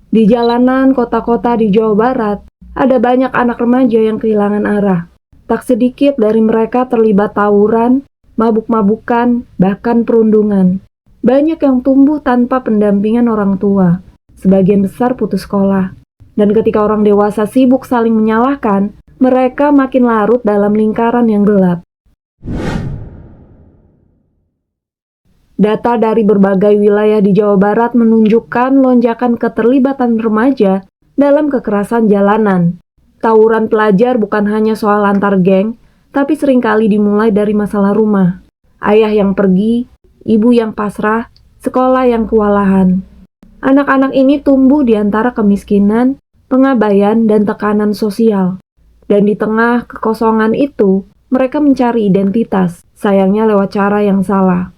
Di jalanan kota-kota di Jawa Barat, ada banyak anak remaja yang kehilangan arah. Tak sedikit dari mereka terlibat tawuran, mabuk-mabukan, bahkan perundungan. Banyak yang tumbuh tanpa pendampingan orang tua. Sebagian besar putus sekolah. Dan ketika orang dewasa sibuk saling menyalahkan, mereka makin larut dalam lingkaran yang gelap. Data dari berbagai wilayah di Jawa Barat menunjukkan lonjakan keterlibatan remaja dalam kekerasan jalanan. Tawuran pelajar bukan hanya soal antar geng, tapi seringkali dimulai dari masalah rumah. Ayah yang pergi, ibu yang pasrah, sekolah yang kewalahan. Anak-anak ini tumbuh di antara kemiskinan, pengabaian, dan tekanan sosial. Dan di tengah kekosongan itu, mereka mencari identitas, sayangnya lewat cara yang salah.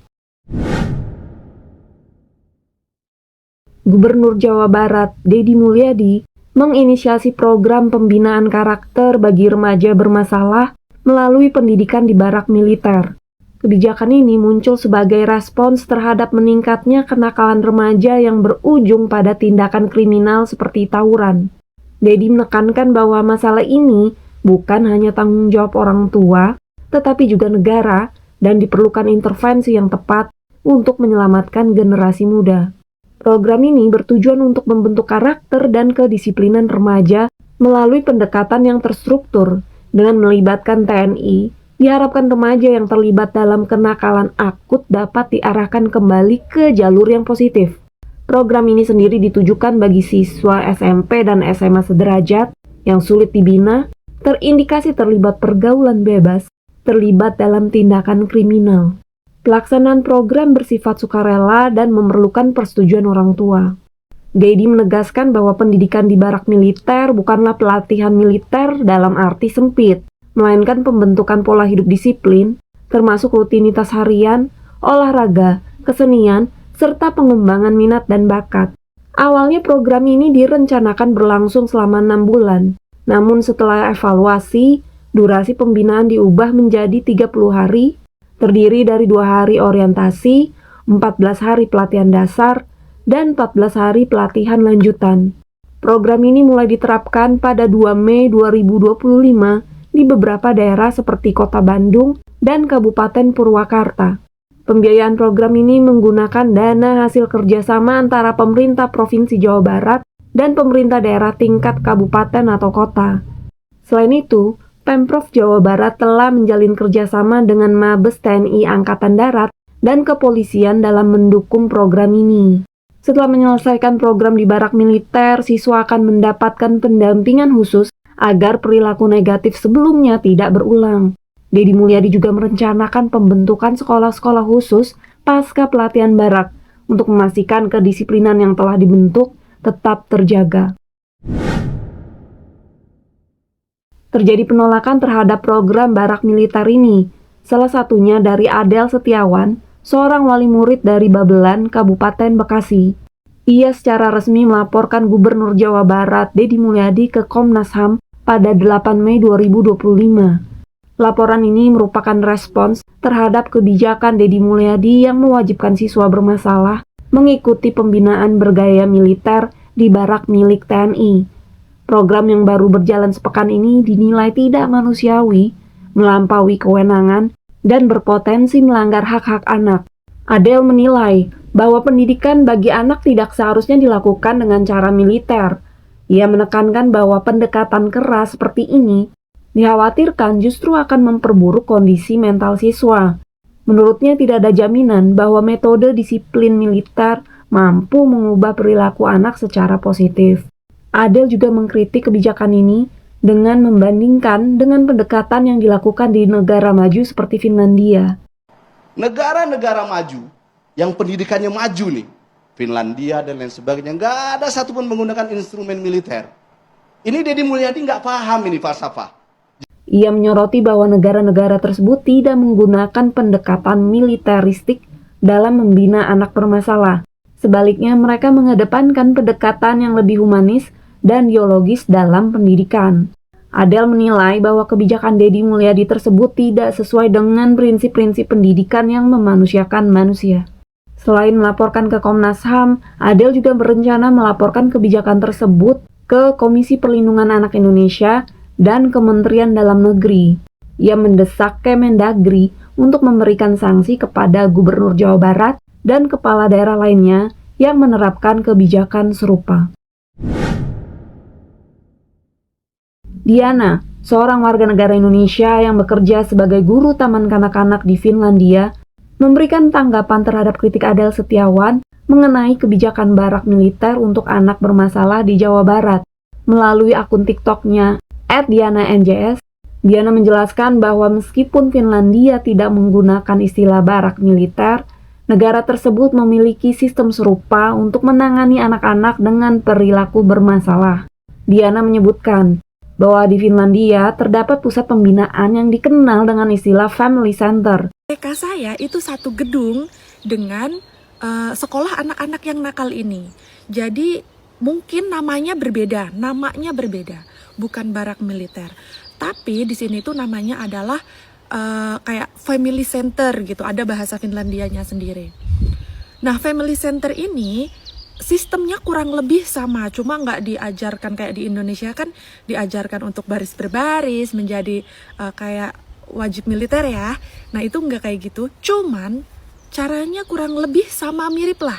Gubernur Jawa Barat, Deddy Mulyadi, menginisiasi program pembinaan karakter bagi remaja bermasalah melalui pendidikan di barak militer. Kebijakan ini muncul sebagai respons terhadap meningkatnya kenakalan remaja yang berujung pada tindakan kriminal seperti tawuran. Deddy menekankan bahwa masalah ini bukan hanya tanggung jawab orang tua, tetapi juga negara, dan diperlukan intervensi yang tepat untuk menyelamatkan generasi muda. Program ini bertujuan untuk membentuk karakter dan kedisiplinan remaja melalui pendekatan yang terstruktur. Dengan melibatkan TNI, diharapkan remaja yang terlibat dalam kenakalan akut dapat diarahkan kembali ke jalur yang positif. Program ini sendiri ditujukan bagi siswa SMP dan SMA sederajat yang sulit dibina, terindikasi terlibat pergaulan bebas, terlibat dalam tindakan kriminal. Pelaksanaan program bersifat sukarela dan memerlukan persetujuan orang tua. Deddy menegaskan bahwa pendidikan di barak militer bukanlah pelatihan militer dalam arti sempit, melainkan pembentukan pola hidup disiplin, termasuk rutinitas harian, olahraga, kesenian, serta pengembangan minat dan bakat. Awalnya program ini direncanakan berlangsung selama 6 bulan, namun setelah evaluasi, durasi pembinaan diubah menjadi 30 hari, terdiri dari 2 hari orientasi, 14 hari pelatihan dasar, dan 14 hari pelatihan lanjutan. Program ini mulai diterapkan pada 2 Mei 2025 di beberapa daerah seperti Kota Bandung dan Kabupaten Purwakarta. Pembiayaan program ini menggunakan dana hasil kerjasama antara pemerintah Provinsi Jawa Barat dan pemerintah daerah tingkat kabupaten atau kota. Selain itu, Pemprov Jawa Barat telah menjalin kerjasama dengan Mabes TNI Angkatan Darat dan kepolisian dalam mendukung program ini. Setelah menyelesaikan program di barak militer, siswa akan mendapatkan pendampingan khusus agar perilaku negatif sebelumnya tidak berulang. Deddy Mulyadi juga merencanakan pembentukan sekolah-sekolah khusus pasca pelatihan barak untuk memastikan kedisiplinan yang telah dibentuk tetap terjaga. Terjadi penolakan terhadap program barak militer ini, salah satunya dari Adel Setiawan, seorang wali murid dari Babelan, Kabupaten Bekasi. Ia secara resmi melaporkan Gubernur Jawa Barat, Deddy Mulyadi, ke Komnas HAM pada 8 Mei 2025. Laporan ini merupakan respons terhadap kebijakan Deddy Mulyadi yang mewajibkan siswa bermasalah mengikuti pembinaan bergaya militer di barak milik TNI. Program yang baru berjalan sepekan ini dinilai tidak manusiawi, melampaui kewenangan, dan berpotensi melanggar hak-hak anak. Adel menilai bahwa pendidikan bagi anak tidak seharusnya dilakukan dengan cara militer. Ia menekankan bahwa pendekatan keras seperti ini dikhawatirkan justru akan memperburuk kondisi mental siswa. Menurutnya tidak ada jaminan bahwa metode disiplin militer mampu mengubah perilaku anak secara positif. Adel juga mengkritik kebijakan ini dengan membandingkan dengan pendekatan yang dilakukan di negara maju seperti Finlandia. Negara-negara maju yang pendidikannya maju nih, Finlandia dan lain sebagainya, nggak ada satupun menggunakan instrumen militer. Ini Deddy Mulyadi nggak paham ini falsafah. Ia menyoroti bahwa negara-negara tersebut tidak menggunakan pendekatan militeristik dalam membina anak bermasalah. Sebaliknya, mereka mengedepankan pendekatan yang lebih humanis dan biologis dalam pendidikan. Adel menilai bahwa kebijakan Deddy Mulyadi tersebut tidak sesuai dengan prinsip-prinsip pendidikan yang memanusiakan manusia. Selain melaporkan ke Komnas HAM, Adel juga berencana melaporkan kebijakan tersebut ke Komisi Perlindungan Anak Indonesia dan Kementerian Dalam Negeri. Ia mendesak Kemendagri untuk memberikan sanksi kepada Gubernur Jawa Barat dan kepala daerah lainnya yang menerapkan kebijakan serupa. Diana, seorang warga negara Indonesia yang bekerja sebagai guru taman kanak-kanak di Finlandia, memberikan tanggapan terhadap kritik Adel Setiawan mengenai kebijakan barak militer untuk anak bermasalah di Jawa Barat. Melalui akun TikTok-nya @diana_njs, Diana menjelaskan bahwa meskipun Finlandia tidak menggunakan istilah barak militer, negara tersebut memiliki sistem serupa untuk menangani anak-anak dengan perilaku bermasalah. Diana menyebutkan bahwa di Finlandia terdapat pusat pembinaan yang dikenal dengan istilah Family Center. TK saya itu satu gedung dengan sekolah anak-anak yang nakal ini. Jadi mungkin namanya berbeda, bukan barak militer. Tapi di sini tuh namanya adalah kayak family center gitu, ada bahasa Finlandianya sendiri. Nah, family center ini sistemnya kurang lebih sama, cuma nggak diajarkan kayak di Indonesia kan diajarkan untuk baris berbaris menjadi kayak wajib militer ya. Nah itu nggak kayak gitu, cuman caranya kurang lebih sama mirip lah.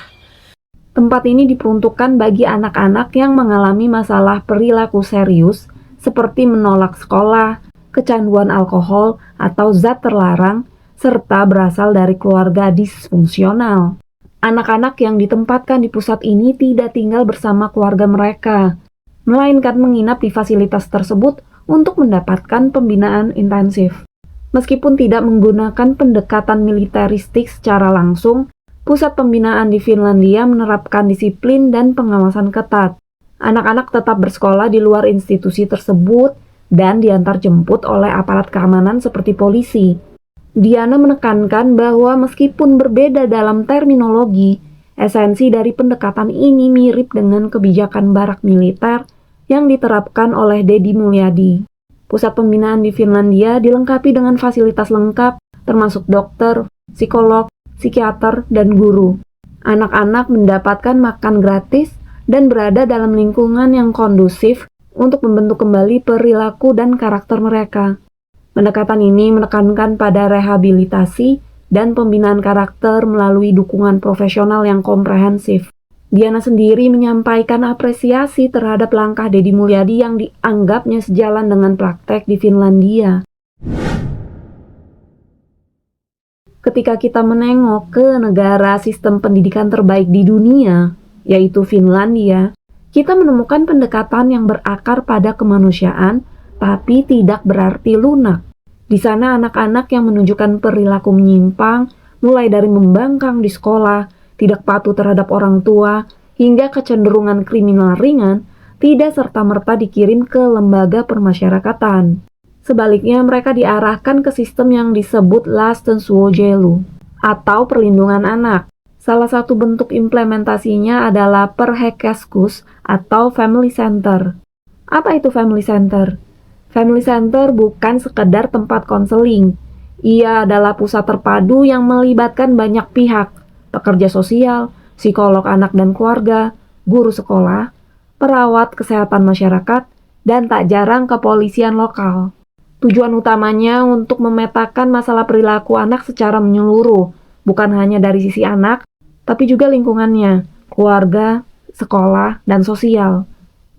Tempat ini diperuntukkan bagi anak-anak yang mengalami masalah perilaku serius seperti menolak sekolah, kecanduan alkohol atau zat terlarang, serta berasal dari keluarga disfungsional. Anak-anak yang ditempatkan di pusat ini tidak tinggal bersama keluarga mereka, melainkan menginap di fasilitas tersebut untuk mendapatkan pembinaan intensif. Meskipun tidak menggunakan pendekatan militeristik secara langsung, pusat pembinaan di Finlandia menerapkan disiplin dan pengawasan ketat. Anak-anak tetap bersekolah di luar institusi tersebut dan diantar jemput oleh aparat keamanan seperti polisi. Diana menekankan bahwa meskipun berbeda dalam terminologi, esensi dari pendekatan ini mirip dengan kebijakan barak militer yang diterapkan oleh Deddy Mulyadi. Pusat pembinaan di Finlandia dilengkapi dengan fasilitas lengkap, termasuk dokter, psikolog, psikiater, dan guru. Anak-anak mendapatkan makan gratis dan berada dalam lingkungan yang kondusif untuk membentuk kembali perilaku dan karakter mereka. Pendekatan ini menekankan pada rehabilitasi dan pembinaan karakter melalui dukungan profesional yang komprehensif. Diana sendiri menyampaikan apresiasi terhadap langkah Deddy Mulyadi yang dianggapnya sejalan dengan praktek di Finlandia. Ketika kita menengok ke negara sistem pendidikan terbaik di dunia, yaitu Finlandia, kita menemukan pendekatan yang berakar pada kemanusiaan, tapi tidak berarti lunak. Di sana anak-anak yang menunjukkan perilaku menyimpang, mulai dari membangkang di sekolah, tidak patuh terhadap orang tua, hingga kecenderungan kriminal ringan, tidak serta-merta dikirim ke lembaga permasyarakatan. Sebaliknya, mereka diarahkan ke sistem yang disebut lastensuojelu, atau perlindungan anak. Salah satu bentuk implementasinya adalah Perhekeskus atau Family Center. Apa itu Family Center? Family Center bukan sekedar tempat konseling. Ia adalah pusat terpadu yang melibatkan banyak pihak, pekerja sosial, psikolog anak dan keluarga, guru sekolah, perawat kesehatan masyarakat, dan tak jarang kepolisian lokal. Tujuan utamanya untuk memetakan masalah perilaku anak secara menyeluruh, bukan hanya dari sisi anak, tapi juga lingkungannya, keluarga, sekolah, dan sosial.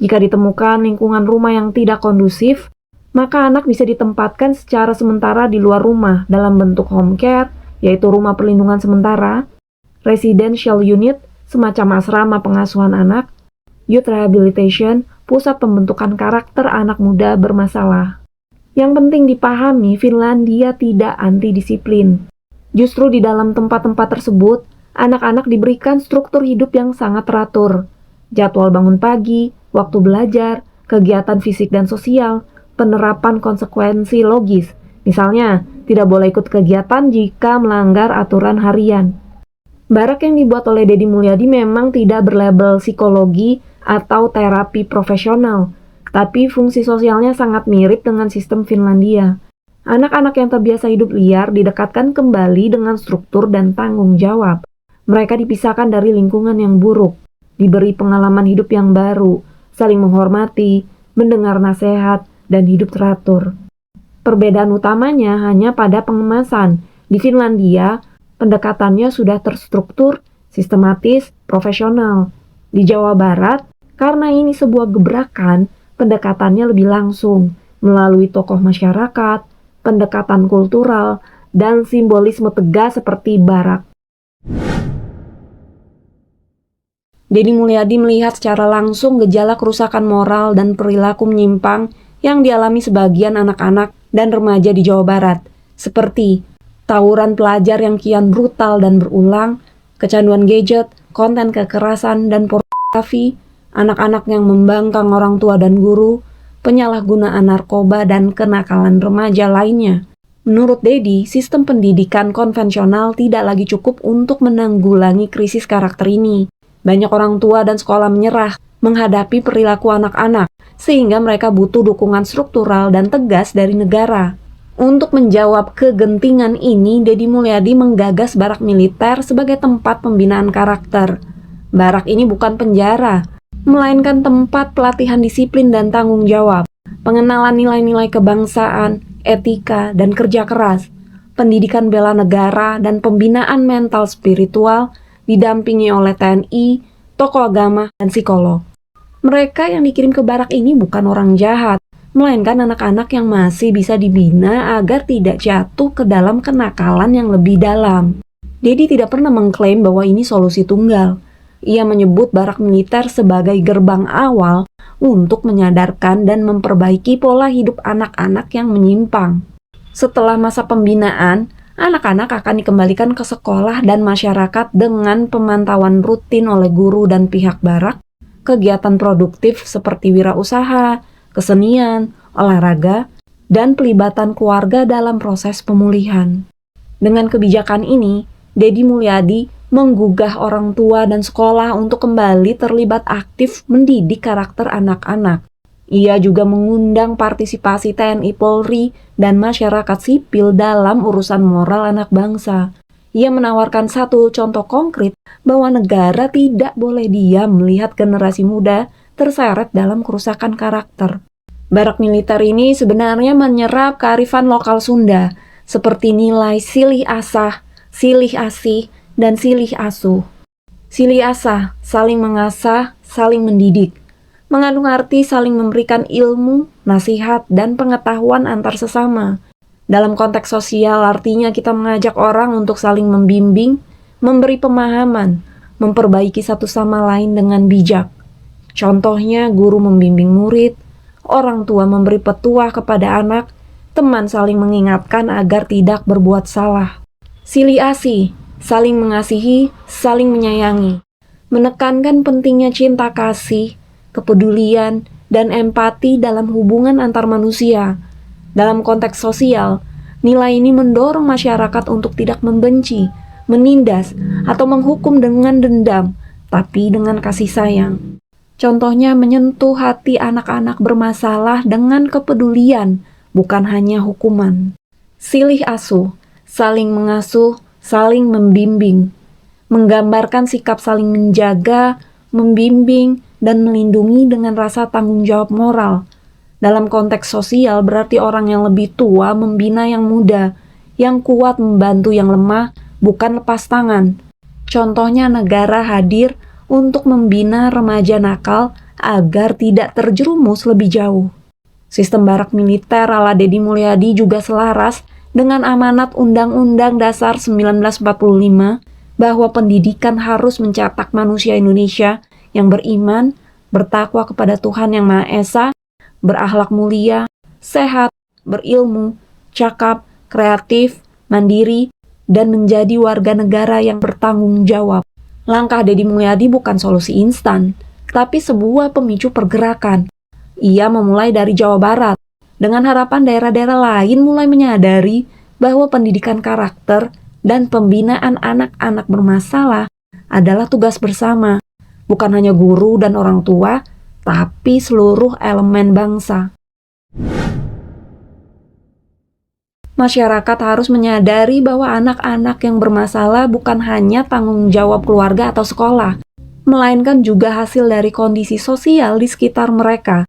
Jika ditemukan lingkungan rumah yang tidak kondusif, maka anak bisa ditempatkan secara sementara di luar rumah dalam bentuk home care, yaitu rumah perlindungan sementara, residential unit, semacam asrama pengasuhan anak, youth rehabilitation, pusat pembentukan karakter anak muda bermasalah. Yang penting dipahami, Finlandia tidak anti-disiplin. Justru di dalam tempat-tempat tersebut, anak-anak diberikan struktur hidup yang sangat teratur. Jadwal bangun pagi, waktu belajar, kegiatan fisik dan sosial, penerapan konsekuensi logis. Misalnya, tidak boleh ikut kegiatan jika melanggar aturan harian. Barak yang dibuat oleh Deddy Mulyadi memang tidak berlabel psikologi atau terapi profesional, tapi fungsi sosialnya sangat mirip dengan sistem Finlandia. Anak-anak yang terbiasa hidup liar didekatkan kembali dengan struktur dan tanggung jawab. Mereka dipisahkan dari lingkungan yang buruk, diberi pengalaman hidup yang baru, saling menghormati, mendengar nasihat, dan hidup teratur. Perbedaan utamanya hanya pada pengemasan. Di Finlandia, pendekatannya sudah terstruktur, sistematis, profesional. Di Jawa Barat, karena ini sebuah gebrakan, pendekatannya lebih langsung, melalui tokoh masyarakat, pendekatan kultural, dan simbolisme tegas seperti barak. Deddy Mulyadi melihat secara langsung gejala kerusakan moral dan perilaku menyimpang yang dialami sebagian anak-anak dan remaja di Jawa Barat, seperti tawuran pelajar yang kian brutal dan berulang, kecanduan gadget, konten kekerasan dan pornografi, anak-anak yang membangkang orang tua dan guru, penyalahgunaan narkoba, dan kenakalan remaja lainnya. Menurut Deddy, sistem pendidikan konvensional tidak lagi cukup untuk menanggulangi krisis karakter ini. Banyak orang tua dan sekolah menyerah menghadapi perilaku anak-anak, sehingga mereka butuh dukungan struktural dan tegas dari negara. Untuk menjawab kegentingan ini, Deddy Mulyadi menggagas barak militer sebagai tempat pembinaan karakter. Barak ini bukan penjara, melainkan tempat pelatihan disiplin dan tanggung jawab, pengenalan nilai-nilai kebangsaan, etika, dan kerja keras, pendidikan bela negara, dan pembinaan mental spiritual didampingi oleh TNI, tokoh agama, dan psikolog. Mereka yang dikirim ke barak ini bukan orang jahat, melainkan anak-anak yang masih bisa dibina agar tidak jatuh ke dalam kenakalan yang lebih dalam. Deddy tidak pernah mengklaim bahwa ini solusi tunggal. Ia menyebut barak militer sebagai gerbang awal untuk menyadarkan dan memperbaiki pola hidup anak-anak yang menyimpang. Setelah masa pembinaan, anak-anak akan dikembalikan ke sekolah dan masyarakat dengan pemantauan rutin oleh guru dan pihak barak, kegiatan produktif seperti wirausaha, kesenian, olahraga, dan pelibatan keluarga dalam proses pemulihan. Dengan kebijakan ini, Deddy Mulyadi menggugah orang tua dan sekolah untuk kembali terlibat aktif mendidik karakter anak-anak. Ia juga mengundang partisipasi TNI Polri dan masyarakat sipil dalam urusan moral anak bangsa. Ia menawarkan satu contoh konkret bahwa negara tidak boleh diam melihat generasi muda terseret dalam kerusakan karakter. Barak militer ini sebenarnya menyerap kearifan lokal Sunda, seperti nilai silih asah, silih asih, dan silih asuh. Silih asah, saling mengasah, saling mendidik, mengandung arti saling memberikan ilmu, nasihat, dan pengetahuan antar sesama. Dalam konteks sosial, artinya kita mengajak orang untuk saling membimbing, memberi pemahaman, memperbaiki satu sama lain dengan bijak. Contohnya, guru membimbing murid, orang tua memberi petuah kepada anak, teman saling mengingatkan agar tidak berbuat salah. Silih asih, saling mengasihi, saling menyayangi, menekankan pentingnya cinta kasih, kepedulian, dan empati dalam hubungan antar manusia. Dalam konteks sosial, nilai ini mendorong masyarakat untuk tidak membenci, menindas, atau menghukum dengan dendam, tapi dengan kasih sayang. Contohnya menyentuh hati anak-anak bermasalah dengan kepedulian, bukan hanya hukuman. Silih asuh, saling mengasuh, saling membimbing, menggambarkan sikap saling menjaga, membimbing, dan melindungi dengan rasa tanggung jawab moral. Dalam konteks sosial berarti orang yang lebih tua membina yang muda, yang kuat membantu yang lemah, bukan lepas tangan. Contohnya negara hadir untuk membina remaja nakal agar tidak terjerumus lebih jauh. Sistem barak militer ala Deddy Mulyadi juga selaras dengan amanat Undang-Undang Dasar 1945 bahwa pendidikan harus mencetak manusia Indonesia yang beriman, bertakwa kepada Tuhan Yang Maha Esa, berakhlak mulia, sehat, berilmu, cakap, kreatif, mandiri, dan menjadi warga negara yang bertanggung jawab. Langkah Deddy Mulyadi bukan solusi instan, tapi sebuah pemicu pergerakan. Ia memulai dari Jawa Barat, dengan harapan daerah-daerah lain mulai menyadari bahwa pendidikan karakter dan pembinaan anak-anak bermasalah adalah tugas bersama, bukan hanya guru dan orang tua, tapi seluruh elemen bangsa. Masyarakat harus menyadari bahwa anak-anak yang bermasalah bukan hanya tanggung jawab keluarga atau sekolah, melainkan juga hasil dari kondisi sosial di sekitar mereka.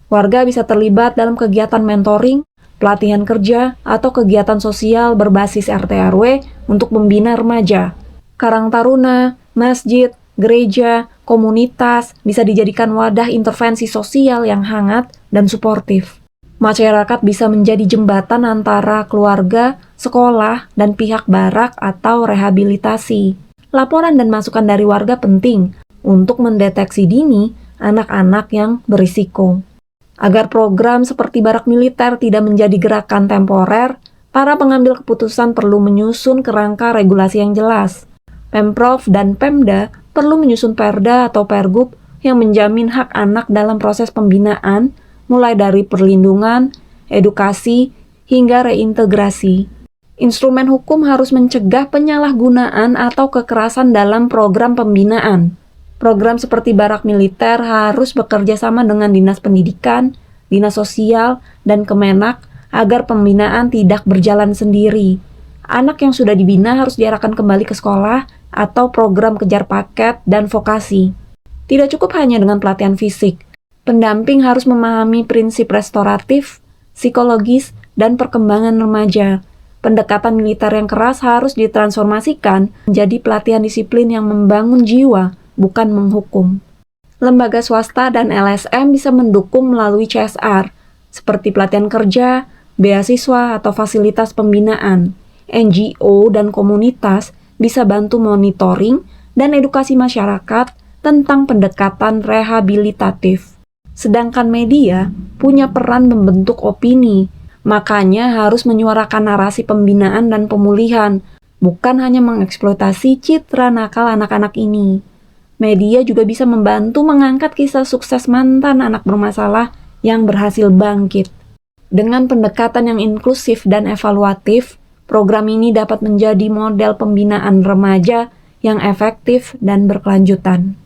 Warga bisa terlibat dalam kegiatan mentoring, pelatihan kerja, atau kegiatan sosial berbasis RT/RW untuk membina remaja. Karang Taruna, masjid, gereja, komunitas bisa dijadikan wadah intervensi sosial yang hangat dan suportif. Masyarakat bisa menjadi jembatan antara keluarga, sekolah, dan pihak barak atau rehabilitasi. Laporan dan masukan dari warga penting untuk mendeteksi dini anak-anak yang berisiko. Agar program seperti barak militer tidak menjadi gerakan temporer, para pengambil keputusan perlu menyusun kerangka regulasi yang jelas. Pemprov dan Pemda perlu menyusun perda atau pergub yang menjamin hak anak dalam proses pembinaan, mulai dari perlindungan, edukasi, hingga reintegrasi. Instrumen hukum harus mencegah penyalahgunaan atau kekerasan dalam program pembinaan. Program seperti barak militer harus bekerja sama dengan Dinas Pendidikan, Dinas Sosial, dan Kemenak agar pembinaan tidak berjalan sendiri. Anak yang sudah dibina harus diarahkan kembali ke sekolah atau program kejar paket dan vokasi. Tidak cukup hanya dengan pelatihan fisik. Pendamping harus memahami prinsip restoratif, psikologis, dan perkembangan remaja. Pendekatan militer yang keras harus ditransformasikan menjadi pelatihan disiplin yang membangun jiwa, bukan menghukum. Lembaga swasta dan LSM bisa mendukung melalui CSR, seperti pelatihan kerja, beasiswa, atau fasilitas pembinaan. NGO dan komunitas bisa bantu monitoring dan edukasi masyarakat tentang pendekatan rehabilitatif. Sedangkan media punya peran membentuk opini, makanya harus menyuarakan narasi pembinaan dan pemulihan, bukan hanya mengeksploitasi citra nakal anak-anak ini. Media juga bisa membantu mengangkat kisah sukses mantan anak bermasalah yang berhasil bangkit. Dengan pendekatan yang inklusif dan evaluatif, program ini dapat menjadi model pembinaan remaja yang efektif dan berkelanjutan.